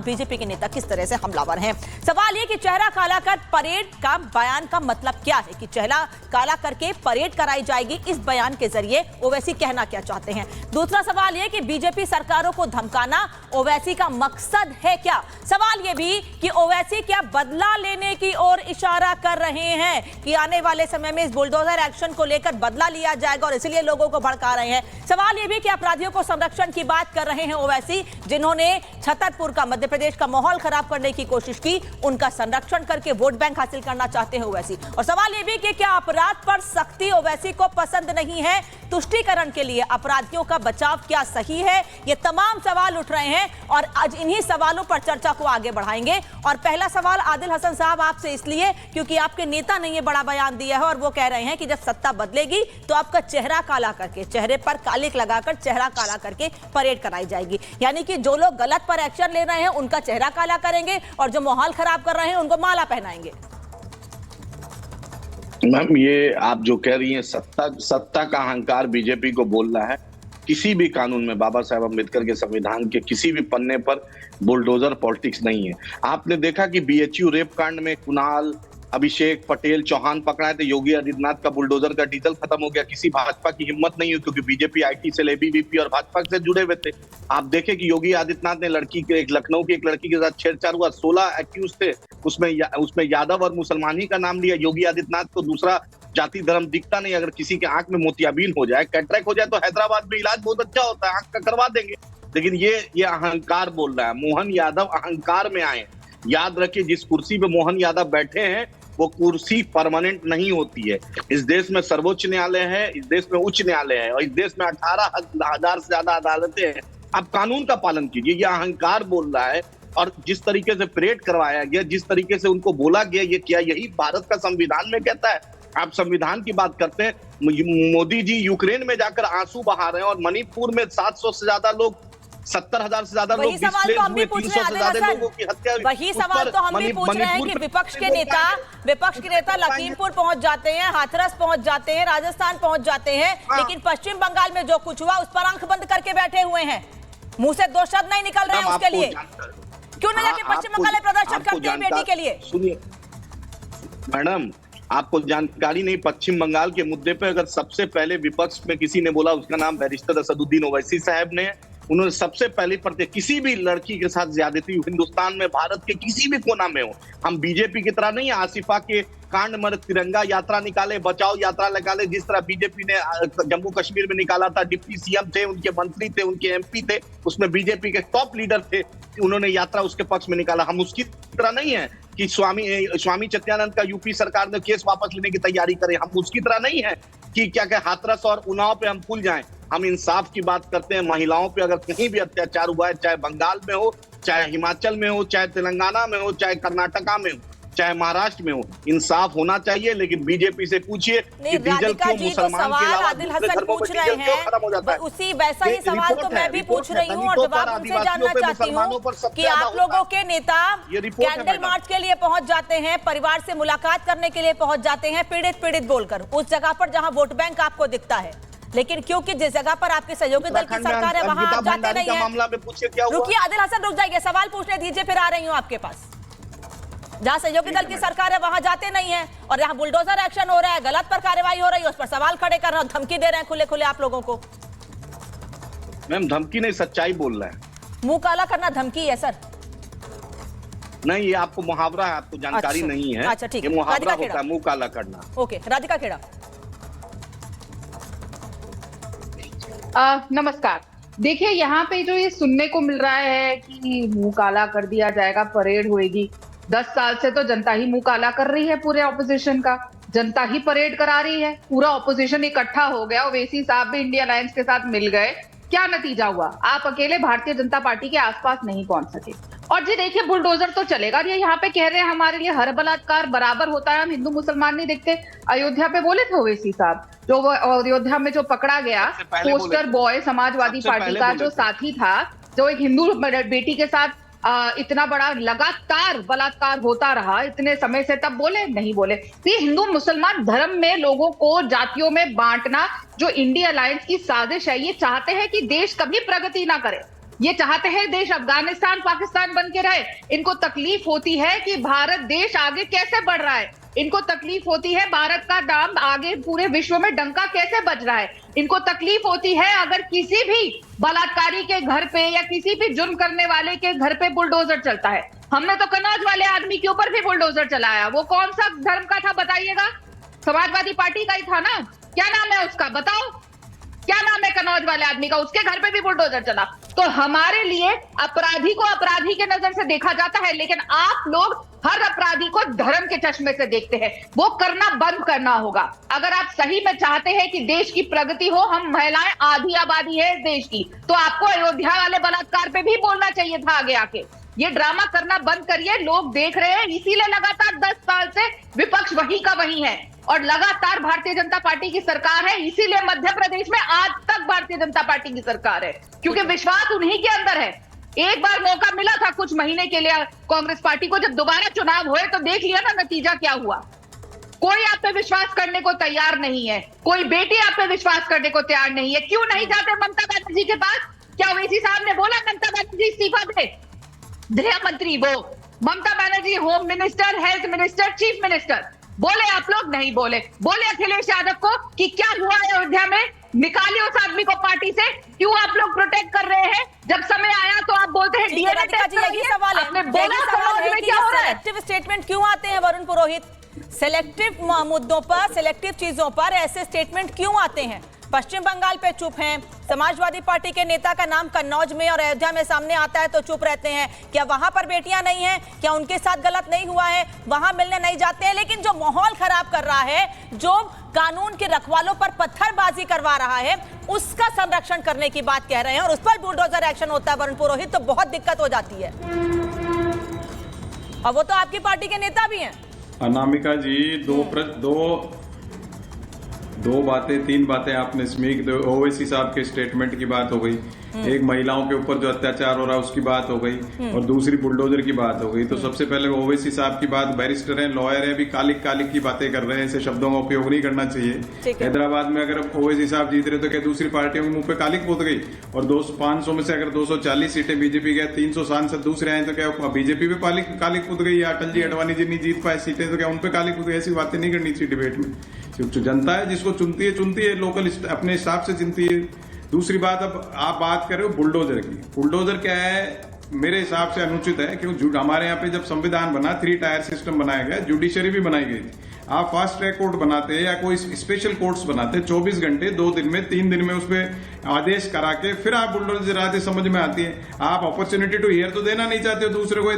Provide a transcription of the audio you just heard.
BJP के नेता किस तरह से हमलावर हैं। सवाल ये कि चेहरा काला कर परेड का बयान का मतलब क्या है, कि चेहरा काला करके परेड कराई जाएगी, इस बयान के जरिए ओवैसी कहना क्या चाहते हैं। दूसरा सवाल ये कि बीजेपी सरकारों को धमकाना ओवैसी का मकसद है क्या। सवाल ये भी कि ओवैसी क्या बदला लेने की ओर इशारा कर रहे हैं कि आने वाले समय में इस बुलडोजर एक्शन को लेकर बदला लिया जाएगा और इसलिए लोगों को भड़का रहे हैं। सवाल ये भी कि अपराधियों को संरक्षण की बात कर रहे हैं ओवैसी, जिन्होंने छतरपुर का, मध्य प्रदेश का माहौल खराब करने की कोशिश की, उनका संरक्षण करके वोट बैंक हासिल करना चाहते हैं ओवैसी। और सवाल यह भी कि क्या अपराध पर सख्ती ओवैसी को पसंद नहीं है, तुष्टीकरण के लिए अपराधियों का बचाव क्या सही है। ये तमाम सवाल उठ रहे हैं और आज इन्हीं सवालों पर चर्चा को आगे बढ़ाएंगे। और पहला सवाल आदिल हसन साहब आपसे इसलिए क्योंकि आपके नेता ने यह बड़ा बयान दिया है और वो कह रहे हैं कि जब सत्ता बदलेगी तो आपका चेहरा काला करके, चेहरे पर कालिक लगाकर चेहरा काला करके परेड कराई जाएगी। यानी कि जो लोग गलत पर एक्शन ले रहे हैं उनका चेहरा काला करेंगे और जो माहौल खराब कर रहे हैं उनको माला पहनाएंगे। मैम, ये आप जो कह रही हैं सत्ता का अहंकार बीजेपी को बोल रहा है। किसी भी कानून में बाबा साहेब अम्बेडकर के संविधान के किसी भी पन्ने पर बुलडोजर पॉलिटिक्स नहीं है। आपने देखा कि बीएचयू रेप कांड में कुणाल, अभिषेक, पटेल, चौहान पकड़ाए थे, योगी आदित्यनाथ का बुलडोजर का डीजल खत्म हो गया। किसी भाजपा की हिम्मत नहीं हुई क्योंकि बीजेपी आईटी सेल, एबीवीपी और भाजपा से जुड़े हुए थे। आप देखें कि योगी आदित्यनाथ ने लखनऊ की एक लड़की के साथ छेड़छाड़ हुआ, 16 एक्यूज थे, उसमें यादव और मुसलमान ही का नाम लिया। योगी आदित्यनाथ को दूसरा जाति धर्म दिखता नहीं। अगर किसी के आंख में मोतियाबिंद हो जाए, कैटरेक्ट हो जाए तो हैदराबाद में इलाज बहुत अच्छा होता है, आंख का करवा देंगे। लेकिन ये अहंकार बोल रहा है। मोहन यादव अहंकार में आए। याद रखिए, जिस कुर्सी पे मोहन यादव बैठे हैं वो कुर्सी परमानेंट नहीं होती है। इस देश में सर्वोच्च न्यायालय है, इस देश में उच्च न्यायालय है और इस देश में 18,000 से ज्यादा अदालतें हैं। आप कानून का पालन कीजिए। ये अहंकार बोल रहा है। और जिस तरीके से परेड करवाया गया, जिस तरीके से उनको बोला गया, ये क्या यही भारत का संविधान में कहता है? आप संविधान की बात करते हैं। मोदी जी यूक्रेन में जाकर आंसू बहा रहे हैं और मणिपुर में 700 से ज्यादा लोग, 70,000 से ज्यादा लोग डिस्प्लेस हुए, 300 से ज्यादा लोगों की हत्या हुई। वही सवाल तो हम भी पूछ रहे हैं कि विपक्ष के नेता लखीमपुर पहुंच जाते हैं, हाथरस पहुंच जाते हैं, राजस्थान पहुंच जाते हैं, लेकिन पश्चिम बंगाल में जो कुछ हुआ उस पर आंख बंद करके बैठे हुए हैं। मुंह से दो शब्द नहीं निकल रहे हैं उसके लिए। क्यों ना जाके पश्चिम बंगाल में प्रदर्शन करते हैं बेटी के लिए? सुनिए मैडम, आपको जानकारी नहीं, पश्चिम बंगाल के मुद्दे पे अगर सबसे पहले विपक्ष में किसी ने बोला, उसका नाम बैरिस्टर असदुद्दीन ओवैसी साहब ने। उन्होंने सबसे पहले किसी भी लड़की के साथ ज्यादती हिंदुस्तान में, भारत के किसी भी कोना में हो, हम बीजेपी की तरह नहीं है। आसिफा के कांड में तिरंगा यात्रा निकाले, बचाओ यात्रा निकाले, जिस तरह बीजेपी ने जम्मू कश्मीर में निकाला था। डिप्टी सीएम थे, उनके मंत्री थे, उनके एमपी थे, उसमें बीजेपी के टॉप लीडर थे, उन्होंने यात्रा उसके पक्ष में निकाला। हम उसकी तरह नहीं है कि स्वामी चित्यानंद का यूपी सरकार ने केस वापस लेने की तैयारी करे। हम उसकी तरह नहीं है कि क्या हाथरस और उन्नाव पे हम भूल जाएं। हम इंसाफ की बात करते हैं। महिलाओं पे अगर कहीं भी अत्याचार हुआ है, चाहे बंगाल में हो, चाहे हिमाचल में हो, चाहे तेलंगाना में हो, चाहे कर्नाटका में हो, चाहे महाराष्ट्र में हो, इंसाफ होना चाहिए। लेकिन बीजेपी से पूछिए कि डीजल क्यों मुसलमान के अलावा आदिल हसन पूछ रहे हैं, उसी वैसा ही सवाल तो मैं भी पूछ रही हूँ और जवाब उनसे जानना चाहती हूँ कि आप लोगों के नेता कैंडल मार्च के लिए पहुंच जाते हैं, परिवार से मुलाकात करने के लिए पहुंच जाते हैं, पीड़ित बोलकर, उस जगह पर जहां वोट बैंक आपको दिखता है। लेकिन क्योंकि जिस जगह पर आपके सहयोगी दल की सरकार है वहां आप जाते नहीं हैं। रुकिए आदिल हसन, रुक जाइए, सवाल पूछने दीजिए, फिर आ रही हूँ आपके पास। जहां सहयोगी दल की सरकार है वहां जाते नहीं है और जहां बुलडोजर एक्शन हो रहा है, गलत पर कार्रवाई हो रही है, उस पर सवाल खड़े कर रहे हैं, धमकी दे रहे हैं खुले खुले आप लोगों को। मैम, धमकी नहीं, सच्चाई बोल रहा है। मुंह काला करना धमकी है सर? नहीं, ये आपको मुहावरा है, आपको जानकारी नहीं है। अच्छा ठीक है, ये मुहावरा होता है, मुंह काला करना। ओके, राधिका खेड़ा। नमस्कार। देखिए, यहाँ पे जो ये सुनने को मिल रहा है कि मुंह काला कर दिया जाएगा, परेड होएगी, 10 साल से तो जनता ही मुंह काला कर रही है पूरे ऑपोजिशन का, जनता ही परेड करा रही है, पूरा ऑपोजिशन इकट्ठा हो गया, ओवैसी साहब भी इंडिया अलायंस के साथ मिल गए। क्या नतीजा हुआ? आप अकेले भारतीय जनता पार्टी के आसपास नहीं पहुंच सके। और जी देखिए, बुलडोजर तो चलेगा। ये यहाँ पे कह रहे हैं हमारे लिए हर बलात्कार बराबर होता है, हम हिंदू मुसलमान नहीं देखते। अयोध्या पे बोले थे ओवैसी साहब, जो अयोध्या में जो पकड़ा गया पोस्टर बॉय समाजवादी पार्टी का जो साथी था, जो एक हिंदू बेटी के साथ इतना बड़ा लगातार बलात्कार होता रहा इतने समय से, तब बोले नहीं बोले? तो ये हिंदू मुसलमान धर्म में लोगों को जातियों में बांटना जो इंडिया अलायंस की साजिश है, ये चाहते हैं कि देश कभी प्रगति ना करे। ये चाहते हैं देश अफगानिस्तान पाकिस्तान बन के रहे। इनको तकलीफ होती है कि भारत देश आगे कैसे बढ़ रहा है, इनको तकलीफ होती है भारत का नाम आगे पूरे विश्व में डंका कैसे बज रहा है, इनको तकलीफ होती है अगर किसी भी बलात्कारी के घर पे या किसी भी जुर्म करने वाले के घर पे बुलडोजर चलता है। हमने तो कन्नौज वाले आदमी के ऊपर भी बुलडोजर चलाया, वो कौन सा धर्म का था बताइएगा? समाजवादी पार्टी का ही था ना, क्या नाम है उसका बताओ, क्या नाम है कन्नौज वाले आदमी का? उसके घर पे भी बुलडोजर चला। तो हमारे लिए अपराधी को अपराधी के नजर से देखा जाता है, लेकिन आप लोग हर अपराधी को धर्म के चश्मे से देखते हैं। वो करना बंद करना होगा। अगर आप सही में चाहते हैं कि देश की प्रगति हो, हम महिलाएं आधी आबादी है इस देश की, तो आपको अयोध्या वाले बलात्कार पे भी बोलना चाहिए था आगे आके। ये ड्रामा करना बंद करिए, लोग देख रहे हैं, इसीलिए लगातार 10 साल से विपक्ष वही का वही है और लगातार भारतीय जनता पार्टी की सरकार है। इसीलिए मध्य प्रदेश में आज तक भारतीय जनता पार्टी की सरकार है, क्योंकि विश्वास उन्हीं के अंदर है। एक बार मौका मिला था कुछ महीने के लिए कांग्रेस पार्टी को, जब दोबारा चुनाव हुए तो देख लिया ना नतीजा क्या हुआ। कोई आप पे विश्वास करने को तैयार नहीं है, कोई बेटी आप पे विश्वास करने को तैयार नहीं है। क्यों नहीं जाते ममता बनर्जी के पास? क्या ओवैसी साहब ने बोला ममता बनर्जी इस्तीफा दे? गृह मंत्री वो, Mamata Banerjee home minister, health minister, chief minister, बोले आप लोग? नहीं बोले। बोले अखिलेश यादव को कि क्या हुआ अयोध्या में, निकालिए उस आदमी को पार्टी से। क्यों आप लोग प्रोटेक्ट कर रहे हैं? जब समय आया तो आप बोलते हैं डीएनए टेस्ट यही सवाल है, आपने बोला समाज में क्या हो रहा है? सेलेक्टिव स्टेटमेंट क्यों आते हैं वरुण पुरोहित? सेलेक्टिव मुद्दों पर, सेलेक्टिव चीजों पर ऐसे स्टेटमेंट क्यों आते हैं? पश्चिम बंगाल पे चुप हैं, समाजवादी पार्टी के नेता का नाम कन्नौज में और अयोध्या में सामने आता है तो चुप रहते हैं। क्या वहां पर बेटियां नहीं हैं? क्या उनके साथ गलत नहीं हुआ है? वहां मिलने नहीं जाते हैं। लेकिन जो माहौल खराब कर रहा है, जो कानून के रखवालों पर पत्थरबाजी करवा रहा है, उसका संरक्षण करने की बात कह रहे हैं और उस पर बुलडोजर एक्शन होता है वरुण पुरोहित, तो बहुत दिक्कत हो जाती है। और वो तो आपकी पार्टी के नेता भी हैं। अनामिका जी, दो बातें, तीन बातें आपने इसमें, ओवैसी साहब के स्टेटमेंट की बात हो गई, एक महिलाओं के ऊपर जो अत्याचार हो रहा है उसकी बात हो गई, और दूसरी बुलडोजर की बात हो गई। तो सबसे पहले ओवैसी साहब की बात, बैरिस्टर हैं, लॉयर हैं, भी कालिक कालिक की बातें कर रहे हैं, ऐसे शब्दों का उपयोग नहीं करना चाहिए। हैदराबाद में अगर ओवैसी साहब जीत रहे तो क्या दूसरी पार्टियों के मुंह पे कालिक पोत गई? और 500 में से अगर 240 सीटें बीजेपी के, 300 सांसद दूसरे आए तो क्या बीजेपी पे कालिक पुत गई? या अटल जी अडवाणी जी नहीं जीत पाए सीटें तो क्या उनपे कालिक पुत गई? ऐसी बातें नहीं करनी चाहिए डिबेट में। जनता है जिसको चुनती है, लोकल अपने हिसाब से चुनती है। दूसरी बात, अब आप बात कर रहे हो बुलडोजर की। बुलडोजर क्या है? मेरे हिसाब से अनुचित है, क्योंकि हमारे यहाँ पे जब संविधान बना 3 टायर सिस्टम बनाया गया, जुडिशरी भी बनाई गई थी। आप फास्ट ट्रैक कोर्ट बनाते हैं या कोई स्पेशल कोर्ट्स बनाते हैं, 24 घंटे 2 दिन में 3 दिन में उस पर आदेश करा के फिर आप बुलडोजर आते, समझ में आती है। आप अपॉर्चुनिटी टू हियर तो देना नहीं चाहते हो दूसरे को,